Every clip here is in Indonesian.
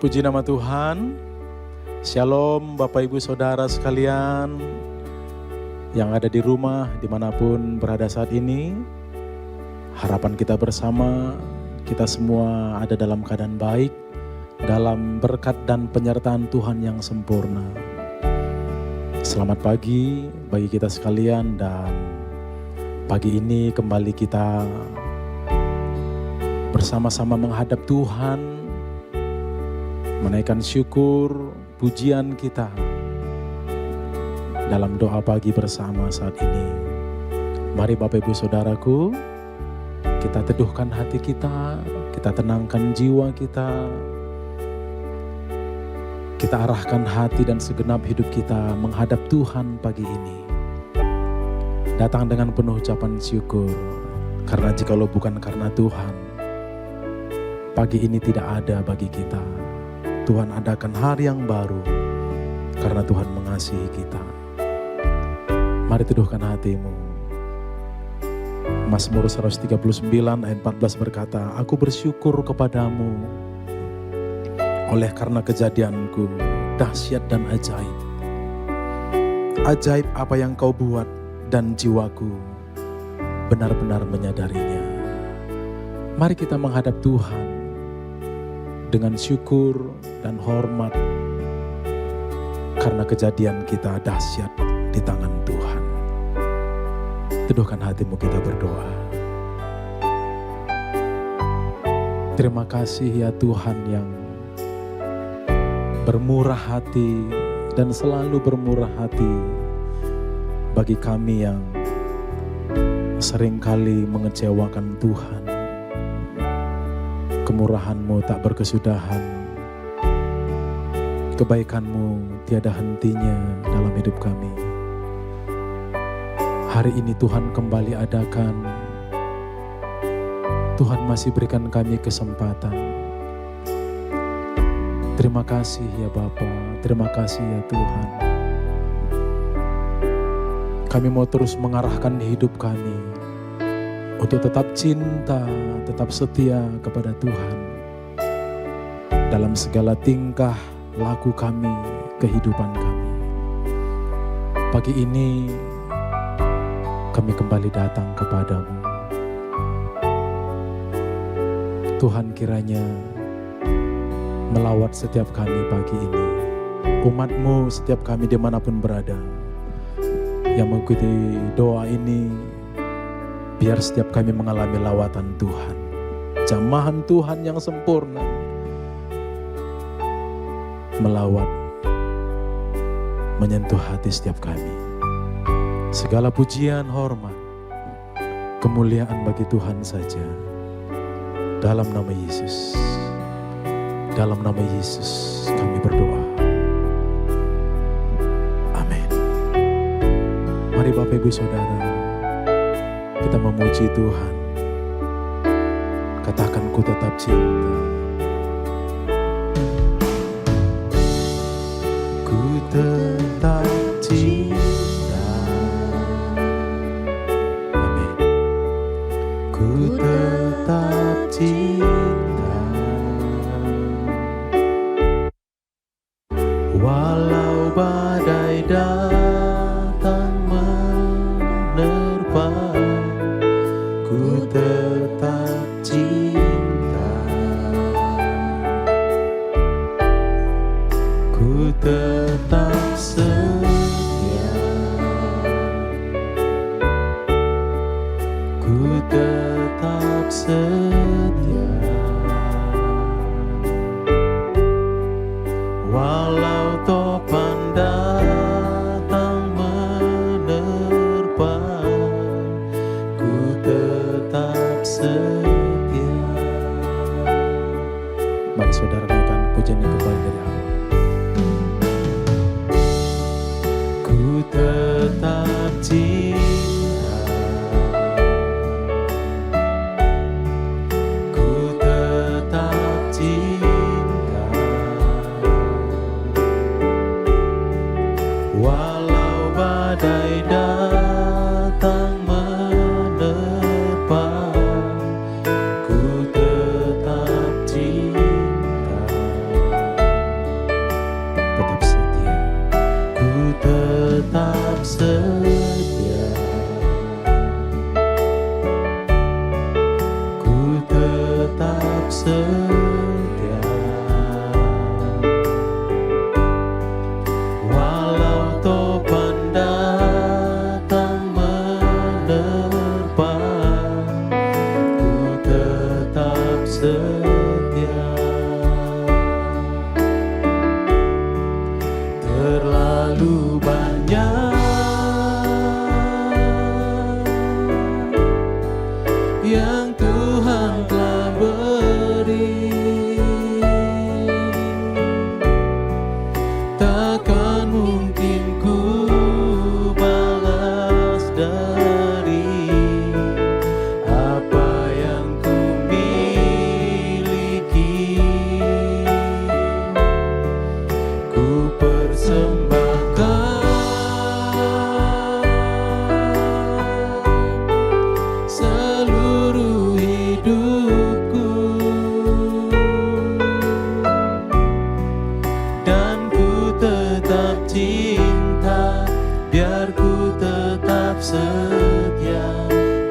Puji nama Tuhan. Shalom Bapak Ibu Saudara sekalian yang ada di rumah dimanapun berada saat ini. Harapan kita bersama, kita semua ada dalam keadaan baik, dalam berkat dan penyertaan Tuhan yang sempurna. Selamat pagi bagi kita sekalian, dan pagi ini kembali kita bersama-sama menghadap Tuhan, menaikkan syukur, pujian kita dalam doa pagi bersama saat ini. Mari Bapak Ibu Saudaraku, kita teduhkan hati kita tenangkan jiwa kita arahkan hati dan segenap hidup kita menghadap Tuhan pagi ini. Datang dengan penuh ucapan syukur, karena jikalau bukan karena Tuhan, pagi ini tidak ada bagi kita. Tuhan adakan hari yang baru karena Tuhan mengasihi kita. Mari teduhkan hatimu. Mazmur 139 ayat 14 berkata, Aku bersyukur kepadamu oleh karena kejadianku dahsyat dan ajaib. Ajaib apa yang kau buat dan jiwaku benar-benar menyadarinya. Mari kita menghadap Tuhan dengan syukur dan hormat karena kejadian kita dahsyat di tangan Tuhan. Teduhkan hatimu, kita berdoa. Terima kasih ya Tuhan yang bermurah hati dan selalu bermurah hati bagi kami yang seringkali mengecewakan Tuhan. Kemurahan-Mu tak berkesudahan, kebaikan-Mu tiada hentinya dalam hidup kami. Hari ini Tuhan kembali adakan, Tuhan masih berikan kami kesempatan. Terima kasih ya Bapa, terima kasih ya Tuhan. Kami mau terus mengarahkan hidup kami untuk tetap cinta, tetap setia kepada Tuhan dalam segala tingkah laku kami, kehidupan kami. Pagi ini kami kembali datang kepadamu. Tuhan kiranya melawat setiap kami pagi ini. Umat-Mu setiap kami dimanapun berada yang mengikuti doa ini, biar setiap kami mengalami lawatan Tuhan, jamahan Tuhan yang sempurna, melawat, menyentuh hati setiap kami. Segala pujian, hormat, kemuliaan bagi Tuhan saja. Dalam nama Yesus, dalam nama Yesus kami berdoa. Amin. Mari Bapak Ibu Saudara, kita memuji Tuhan. Katakan, ku tetap cinta. Ku tetap cinta. Amin. Ku tetap cinta. Walau badai datang menerpa, ku tetap cinta. Ku tetap setia. Ku tetap setia. Walau topan datang menerpa, ku tetap setia. Mari saudara naikkan pujiannya kembali dari awal. Ku tetap cinta. Ku tetap cinta. Walau badai datang menerpa, ku tetap cinta. takkan mungkin ku balas dari apa yang ku miliki. Ku persembahkan seluruh hidupku, dan ku tetap cinta, biar ku tetap setia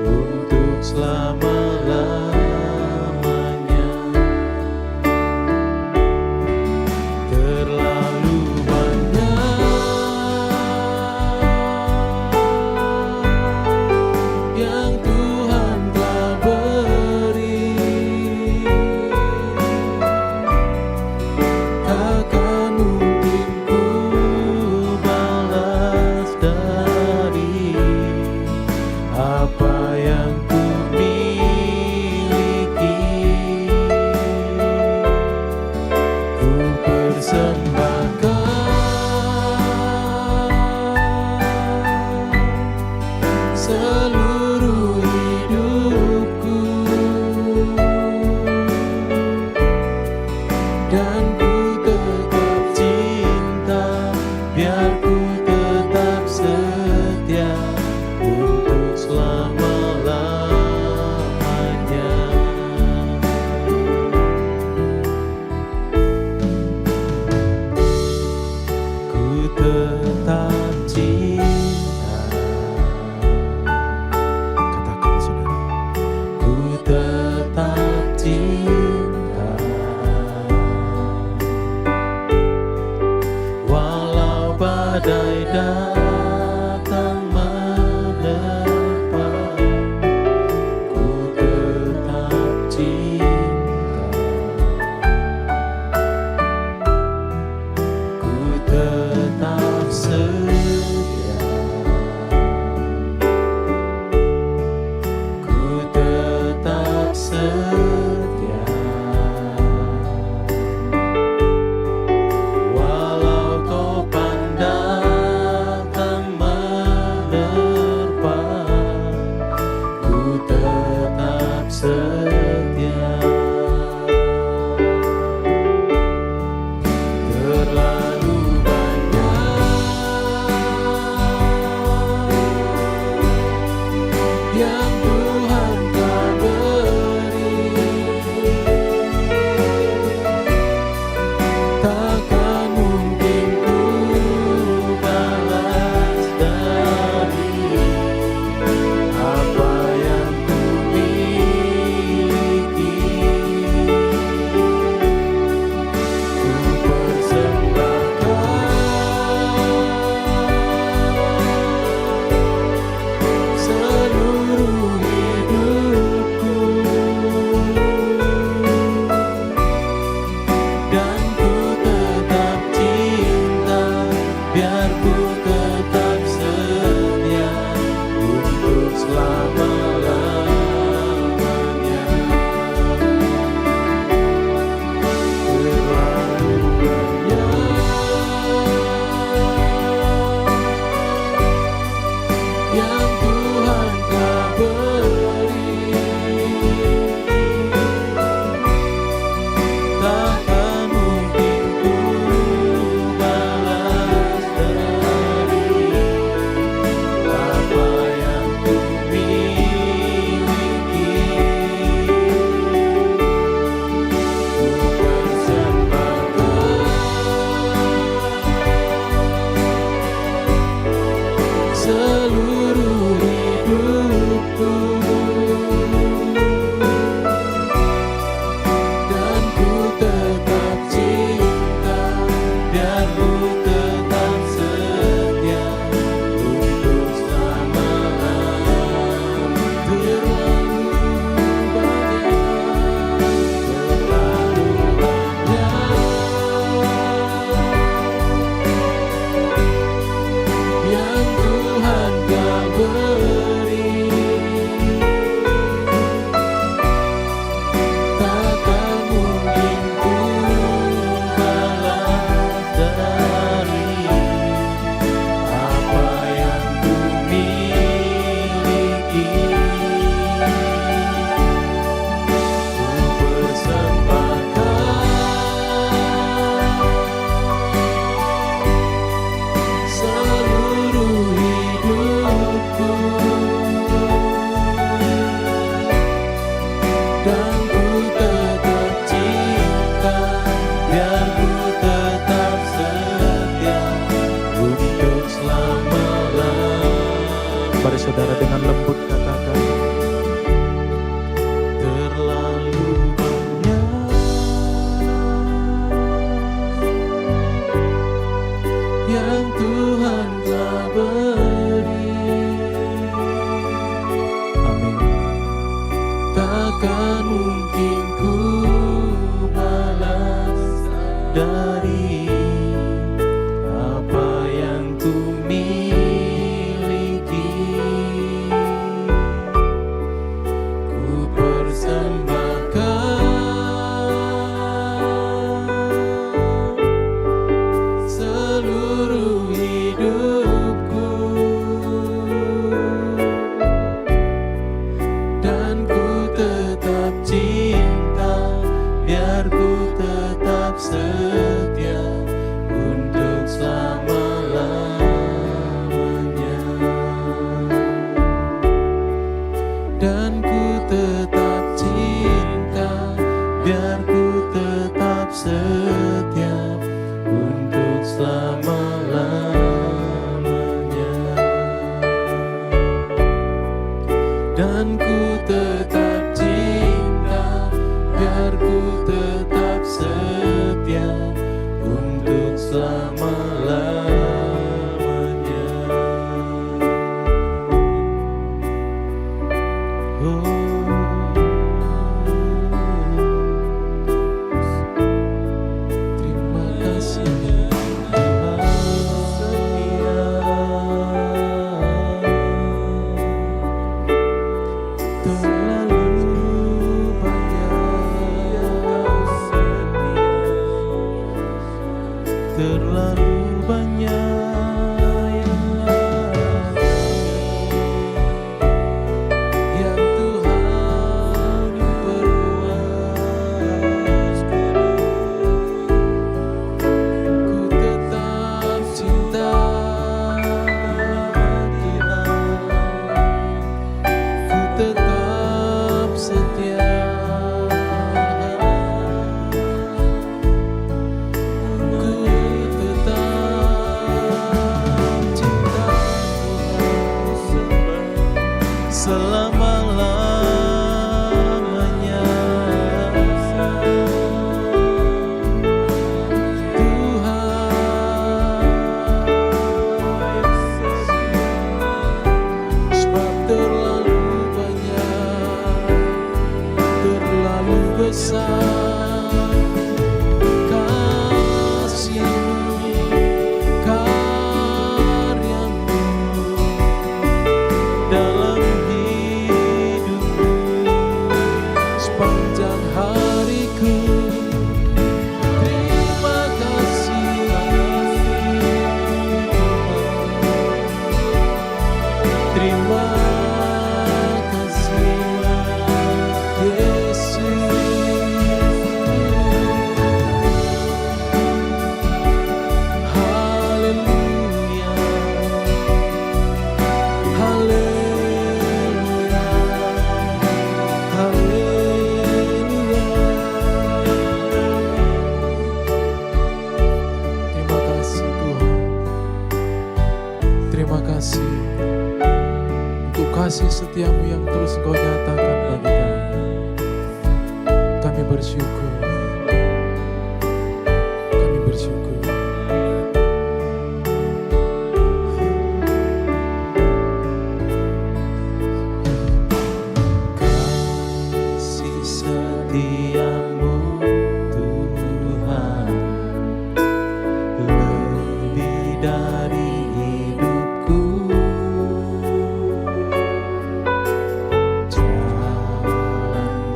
untuk selama-lamanya. Terlalu banyak yang Tuhan telah beri, takkan mungkin ku balas dari apa yang ku miliki. Ku persembahkan seluruh hidupku, dan ku tetap cinta, biar ku tetap setia untuk selama-lamanya. Ku tetap cinta. Katakan saudara, ku tetap cinta, walau badai datang menerpa. Ku tetap cinta, ku tetap setia, ku tetap setia, walau topan datang menerpa. Ku tetap setia. Terlalu banyak yang Tuhan telah beri, takkan mungkin ku balas dari apa yang ku miliki. Ku persembahkan seluruh hidupku, dan ku tetap cinta, biar ku tetap setia untuk selama-lamanya. Terlalu banyak yang Tuhan telah beri, takkan mungkin ku balas dari apa yang ku miliki. Ku persembahkan seluruh hidupku, dan ku tetap cinta, biar ku tetap setia untuk selama-lamanya. Terlalu banyak yang Tuhan telah beri, takkan mungkin ku balas dari selama-lamanya. Dan ku tetap cinta, biar ku tetap setia untuk selama-lamanya. Terima kasih Tuhan setia, terlalu banyak yang Kau setia, terlalu banyak yang Tuhan perbuat. Ku tetap cinta Tuhan, ku tetap setia. Ku tetap cinta Tuhan selama-lamanya. Tuhan, sebab terlalu banyak, terlalu besar kasih-Mu, karya-Mu dalam hidupku sepanjang hariku. Terima kasih Tuhan, terima kasih Yesus. Haleluya, haleluya, haleluya. Terima kasih Tuhan, terima kasih untuk kasih setia-Mu yang terus Engkau nyatakan bagi kami. Kami bersyukur, kami bersyukur. Kasih setia-Mu Tuhan lebih dari hidupku.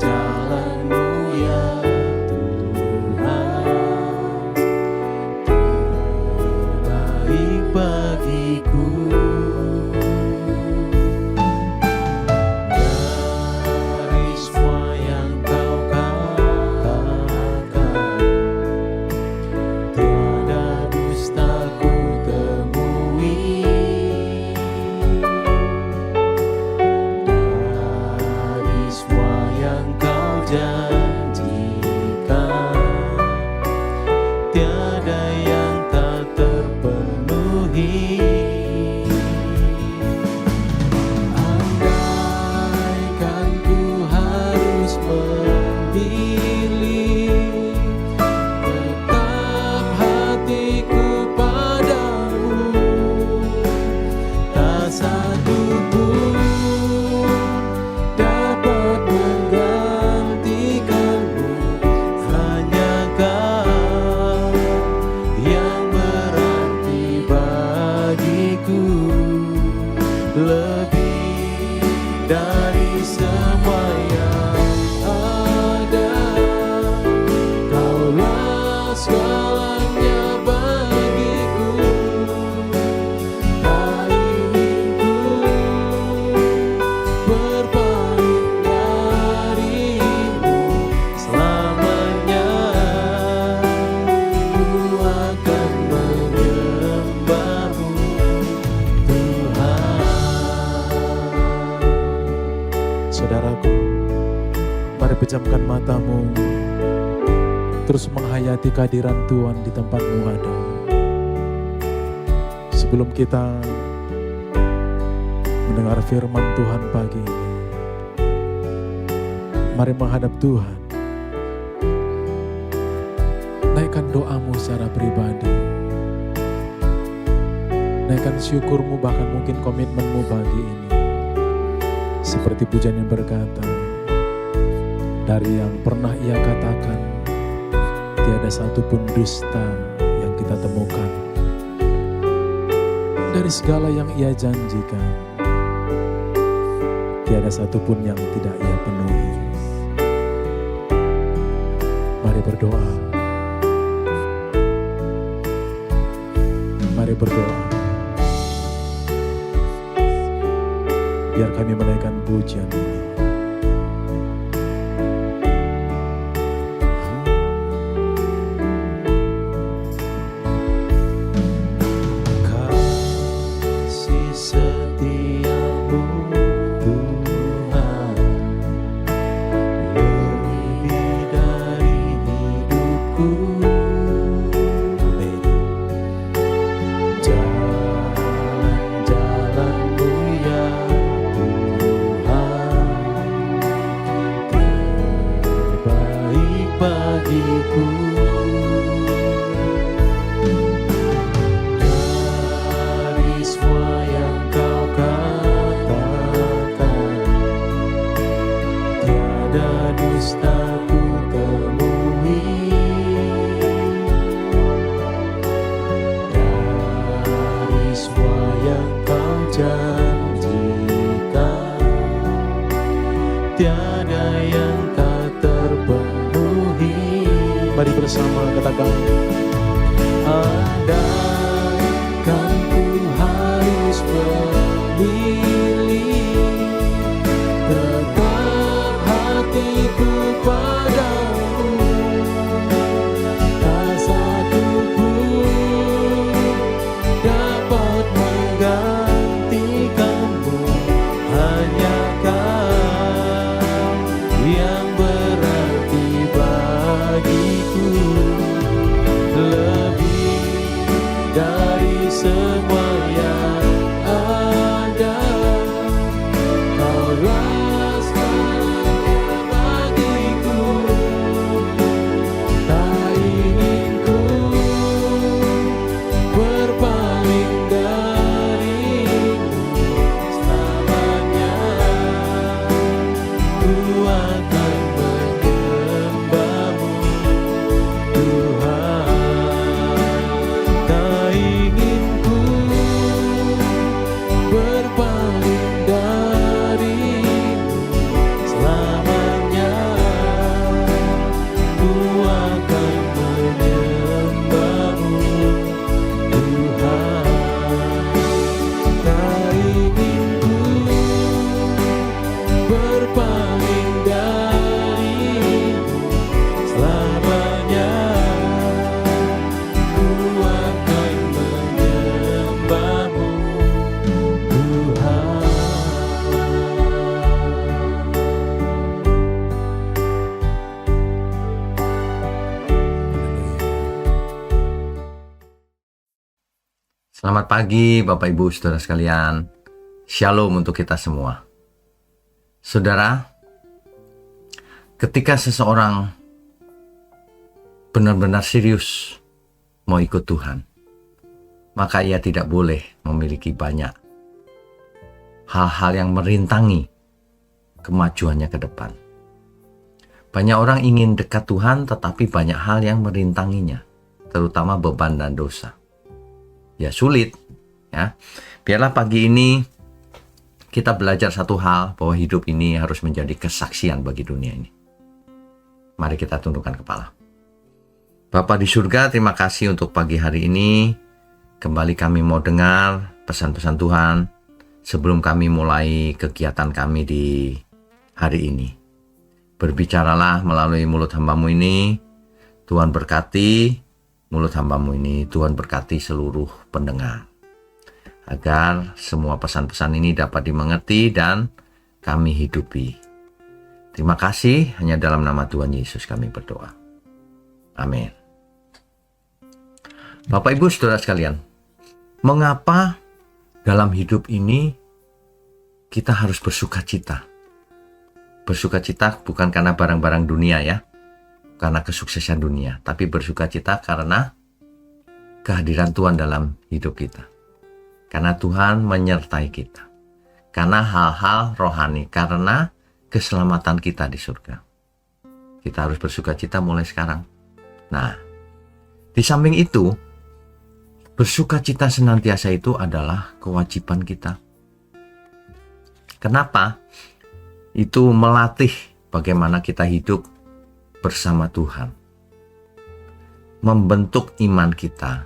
Jalan-jalan-Mu ya Tuhan terbaik bagiku. Dari semua yang Kau katakan, tiada dusta ku temui. Dari semua yang Kau janjikan, tiada yang tak terpenuhi. Andaikan ku harus memilih, tetap hatiku padamu. Tak satu pun dapat menggantikan-Mu, hanya Kau yang berarti bagiku. Lebih dari semua yang ada, Kaulah segalanya bagiku. Tak ingin ku berpaling dari-Mu selamanya. Ku akan menyembah-Mu Tuhan. Saudaraku, mari pejamkan matamu, terus menghayati kehadiran Tuhan di tempatmu ada. sebelum kita mendengar firman Tuhan pagi ini, mari menghadap Tuhan. Naikkan doamu secara pribadi. Naikkan syukurmu, bahkan mungkin komitmenmu pagi ini. Seperti pujian yang berkata, dari yang pernah ia katakan, tiada satupun dusta yang kita temukan. Dari segala yang ia janjikan, tiada satupun yang tidak ia penuhi. Mari berdoa. Mari berdoa. Biar kami menaikkan pujian ini. Mari bersama katakan, andaikan ku harus memilih, tetap hatiku padamu, tak satu pun dapat menggantikanmu, hanya Kau yang berarti bagiku, lebih dari semua yang ada. Kaulah segalanya bagiku, tak ingin ku berpaling darimu selamanya. Ku akan menyembahmu Tuhan, tak ingin ku berpaling darimu selamanya. Ku akan menyembahmu Tuhan, tak ingin ku berpaling darimu selamanya. Ku akan menyembahmu Tuhan. Selamat pagi Bapak Ibu Saudara sekalian. Shalom untuk kita semua. Saudara, ketika seseorang benar-benar serius mau ikut Tuhan, maka ia tidak boleh memiliki banyak hal-hal yang merintangi kemajuannya ke depan. Banyak orang ingin dekat Tuhan, tetapi banyak hal yang merintanginya, terutama beban dan dosa. Ya sulit, ya. Biarlah pagi ini kita belajar satu hal, bahwa hidup ini harus menjadi kesaksian bagi dunia ini. Mari kita tundukkan kepala. Bapa di surga, terima kasih untuk pagi hari ini. Kembali kami mau dengar pesan-pesan Tuhan sebelum kami mulai kegiatan kami di hari ini. Berbicaralah melalui mulut hamba-Mu ini. Tuhan berkati mulut hamba-Mu ini. Tuhan berkati seluruh pendengar, agar semua pesan-pesan ini dapat dimengerti dan kami hidupi. Terima kasih, hanya dalam nama Tuhan Yesus kami berdoa. Amin. Bapak Ibu Saudara sekalian, Mengapa dalam hidup ini kita harus bersuka cita? Bersuka cita bukan karena barang-barang dunia ya, karena kesuksesan dunia, tapi bersuka cita karena kehadiran Tuhan dalam hidup kita. Karena Tuhan menyertai kita. Karena hal-hal rohani, karena keselamatan kita di surga. Kita harus bersuka cita mulai sekarang. Nah, di samping itu, bersuka cita senantiasa itu adalah kewajiban kita. Kenapa? Itu melatih bagaimana kita hidup bersama Tuhan. Membentuk iman kita.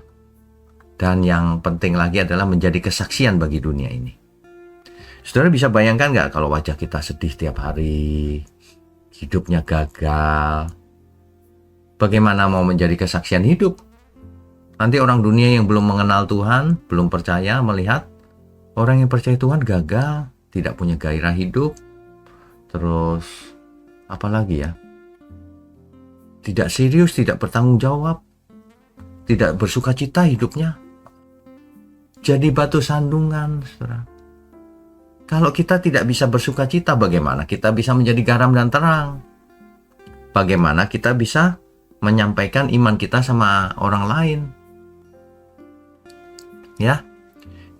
Dan yang penting lagi adalah menjadi kesaksian bagi dunia ini. Saudara bisa bayangkan nggak kalau wajah kita sedih tiap hari, hidupnya gagal. Bagaimana mau menjadi kesaksian hidup? Nanti orang dunia yang belum mengenal Tuhan, belum percaya, melihat orang yang percaya Tuhan gagal, tidak punya gairah hidup. Terus, apa lagi ya? Tidak serius, tidak bertanggung jawab, tidak bersuka cita hidupnya. Jadi batu sandungan, saudara. Kalau kita tidak bisa bersuka cita, bagaimana kita bisa menjadi garam dan terang? Bagaimana kita bisa menyampaikan iman kita sama orang lain? Ya,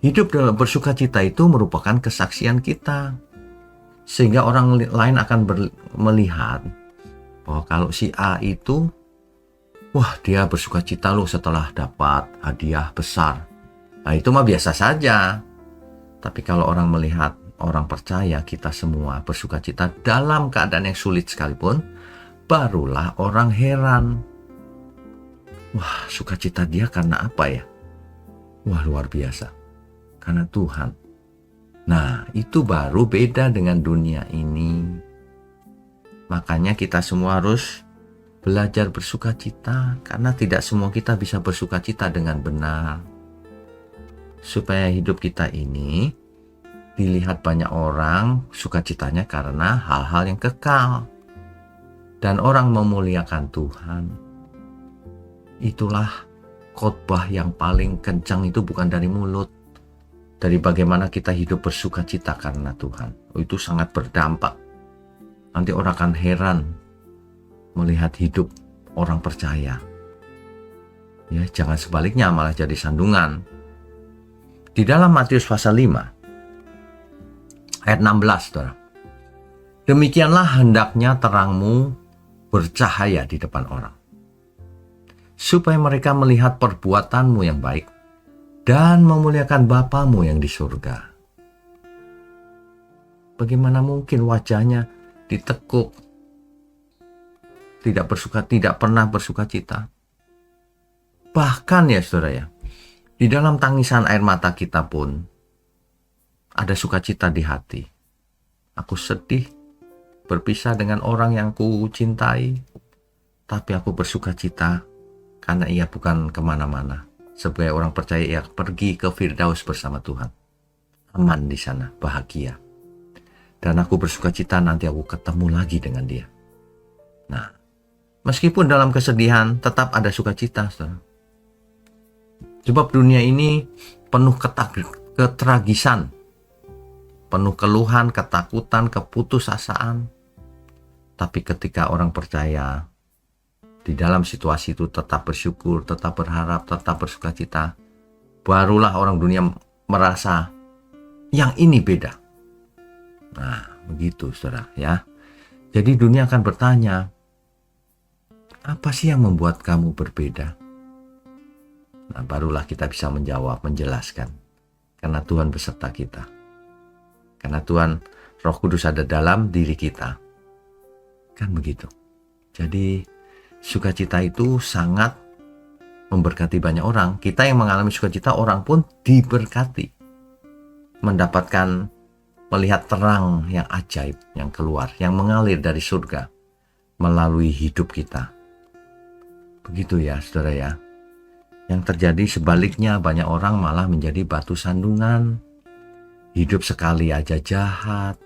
hidup dalam bersuka cita itu merupakan kesaksian kita. Sehingga orang lain akan melihat bahwa kalau si A itu, wah dia bersuka cita loh setelah dapat hadiah besar. Nah itu mah biasa saja. Tapi kalau orang melihat, orang percaya kita semua bersuka cita dalam keadaan yang sulit sekalipun, barulah orang heran. Wah, sukacita dia karena apa ya? Wah, luar biasa. Karena Tuhan. Nah, itu baru beda dengan dunia ini. Makanya kita semua harus belajar bersuka cita, karena tidak semua kita bisa bersuka cita dengan benar. Supaya hidup kita ini dilihat banyak orang sukacitanya karena hal-hal yang kekal. Dan orang memuliakan Tuhan. Itulah khotbah yang paling kencang, itu bukan dari mulut. Dari bagaimana kita hidup bersuka cita karena Tuhan. Itu sangat berdampak. Nanti orang akan heran melihat hidup orang percaya. Ya, jangan sebaliknya malah jadi sandungan. Di dalam Matius pasal 5 ayat 16, saudara. Demikianlah hendaknya terangmu bercahaya di depan orang, supaya mereka melihat perbuatanmu yang baik dan memuliakan Bapamu yang di surga. Bagaimana mungkin wajahnya ditekuk, tidak pernah bersuka cita. Bahkan ya saudara ya, di dalam tangisan air mata kita pun ada sukacita di hati. Aku sedih berpisah dengan orang yang ku cintai, tapi aku bersuka cita karena ia bukan kemana-mana. Sebagai orang percaya, ia pergi ke Firdaus bersama Tuhan. Aman di sana, bahagia. Dan aku bersuka cita nanti aku ketemu lagi dengan dia. Nah, meskipun dalam kesedihan tetap ada sukacita, saudara. Sebab dunia ini penuh ketragisan, penuh keluhan, ketakutan, keputusasaan. Tapi ketika orang percaya di dalam situasi itu tetap bersyukur, tetap berharap, tetap bersuka cita, barulah orang dunia merasa yang ini beda. Nah, begitu saudara ya. Jadi dunia akan bertanya, apa sih yang membuat kamu berbeda? Nah, barulah kita bisa menjawab, menjelaskan. Karena Tuhan beserta kita. Karena Tuhan, Roh Kudus ada dalam diri kita. Kan begitu. Jadi sukacita itu sangat memberkati banyak orang. Kita yang mengalami sukacita, orang pun diberkati. Mendapatkan, melihat terang yang ajaib, yang keluar, yang mengalir dari surga melalui hidup kita. Begitu ya saudara ya. Yang terjadi sebaliknya, banyak orang malah menjadi batu sandungan. Hidup sekali aja jahat.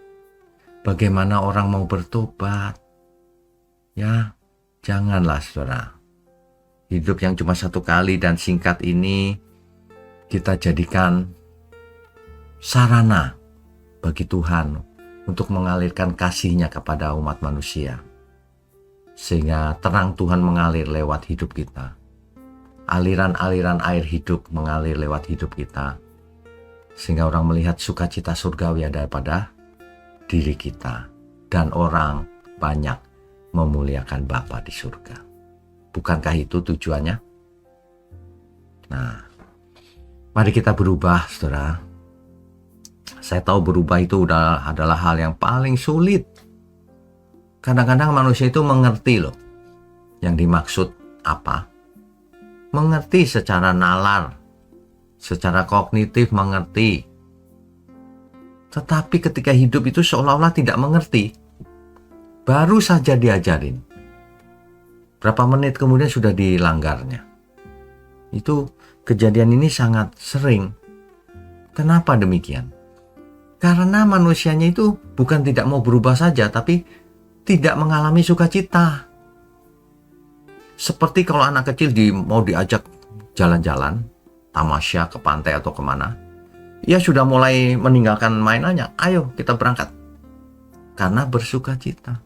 Bagaimana orang mau bertobat? Ya, janganlah saudara. Hidup yang cuma satu kali dan singkat ini kita jadikan sarana bagi Tuhan untuk mengalirkan kasih-Nya kepada umat manusia. Sehingga terang Tuhan mengalir lewat hidup kita. Aliran-aliran air hidup mengalir lewat hidup kita. Sehingga orang melihat sukacita surgawi ada pada diri kita. Dan orang banyak memuliakan Bapa di surga. Bukankah itu tujuannya? Nah, mari kita berubah, saudara. Saya tahu berubah itu adalah hal yang paling sulit. Kadang-kadang manusia itu mengerti loh yang dimaksud apa. Mengerti secara nalar, secara kognitif mengerti. Tetapi ketika hidup itu seolah-olah tidak mengerti. Baru saja diajarin. Berapa menit kemudian sudah dilanggarnya. Itu kejadian ini sangat sering. Kenapa demikian? Karena manusianya itu bukan tidak mau berubah saja, tapi tidak mengalami sukacita. Seperti kalau anak kecil mau diajak jalan-jalan, tamasya ke pantai atau kemana, ia sudah mulai meninggalkan mainannya. Ayo kita berangkat. Karena bersukacita.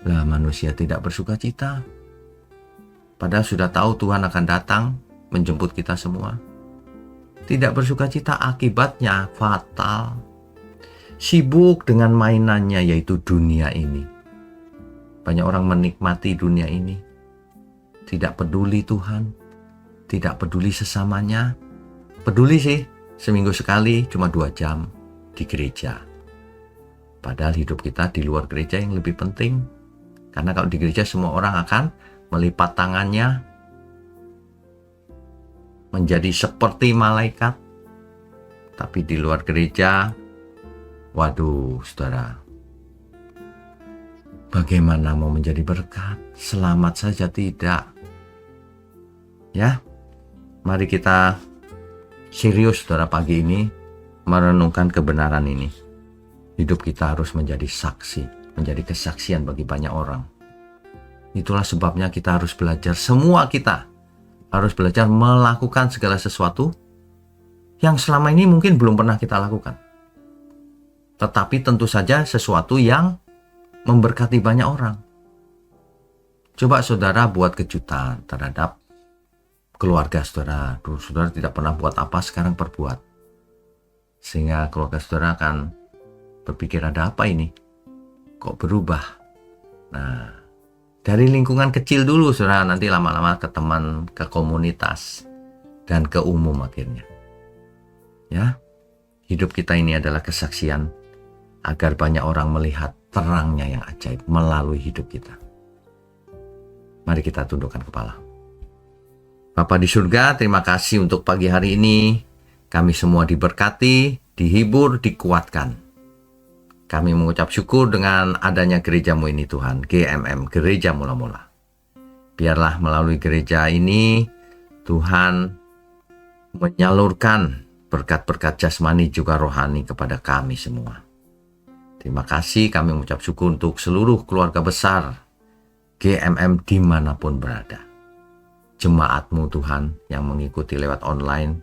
Lah manusia tidak bersukacita. Padahal sudah tahu Tuhan akan datang menjemput kita semua. Tidak bersukacita akibatnya fatal. Sibuk dengan mainannya yaitu dunia ini. Banyak orang menikmati dunia ini. Tidak peduli Tuhan. Tidak peduli sesamanya. Peduli sih, seminggu sekali cuma 2 jam di gereja. Padahal hidup kita di luar gereja yang lebih penting. Karena kalau di gereja semua orang akan melipat tangannya menjadi seperti malaikat. Tapi di luar gereja, waduh saudara, bagaimana mau menjadi berkat? Selamat saja tidak. Ya, mari kita serius saudara pagi ini merenungkan kebenaran ini. Hidup kita harus menjadi saksi, menjadi kesaksian bagi banyak orang. Itulah sebabnya kita harus belajar, semua kita harus belajar melakukan segala sesuatu yang selama ini mungkin belum pernah kita lakukan. Tetapi tentu saja sesuatu yang memberkati banyak orang. Coba saudara buat kejutan terhadap keluarga saudara. Dulu saudara tidak pernah buat apa, sekarang perbuat. Sehingga keluarga saudara akan berpikir, ada apa ini? Kok berubah? Nah, dari lingkungan kecil dulu saudara, nanti lama-lama ke teman, ke komunitas, dan ke umum akhirnya. Ya, hidup kita ini adalah kesaksian agar banyak orang melihat terangnya yang ajaib melalui hidup kita. Mari kita tundukkan kepala. Bapa di surga, terima kasih untuk pagi hari ini. Kami semua diberkati, dihibur, dikuatkan. Kami mengucap syukur dengan adanya gerejamu ini Tuhan, GMM, Gereja Mula-Mula. Biarlah melalui gereja ini, Tuhan menyalurkan berkat-berkat jasmani juga rohani kepada kami semua. Terima kasih, kami mengucap syukur untuk seluruh keluarga besar GMM dimanapun berada. Jemaatmu Tuhan yang mengikuti lewat online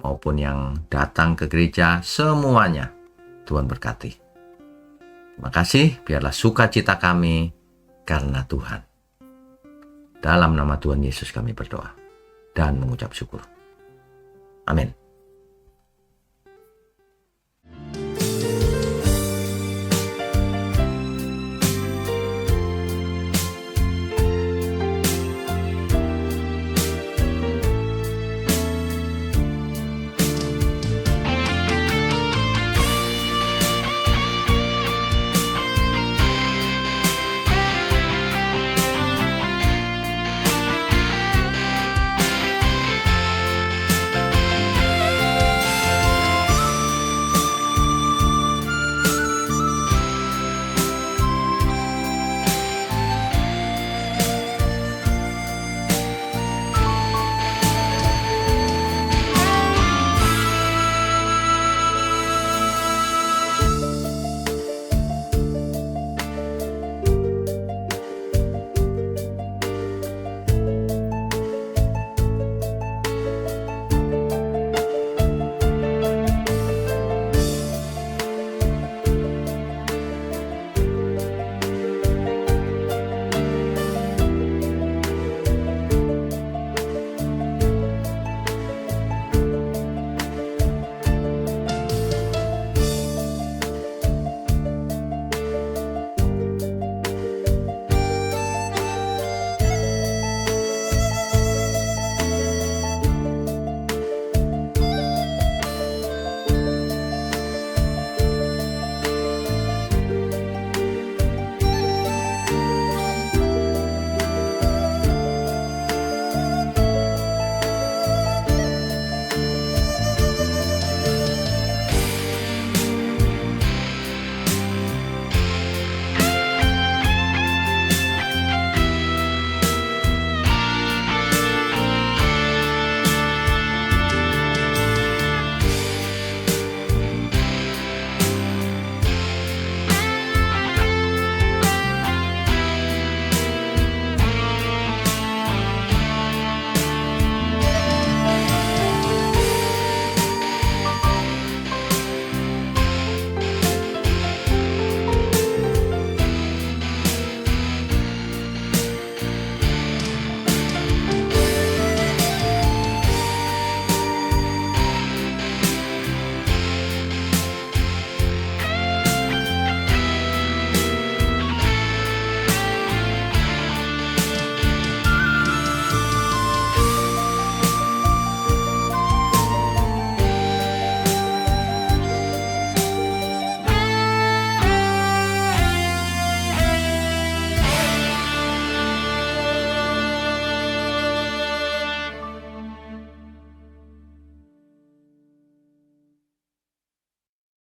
maupun yang datang ke gereja, semuanya Tuhan berkati. Terima kasih, biarlah sukacita kami karena Tuhan. Dalam nama Tuhan Yesus kami berdoa dan mengucap syukur. Amin.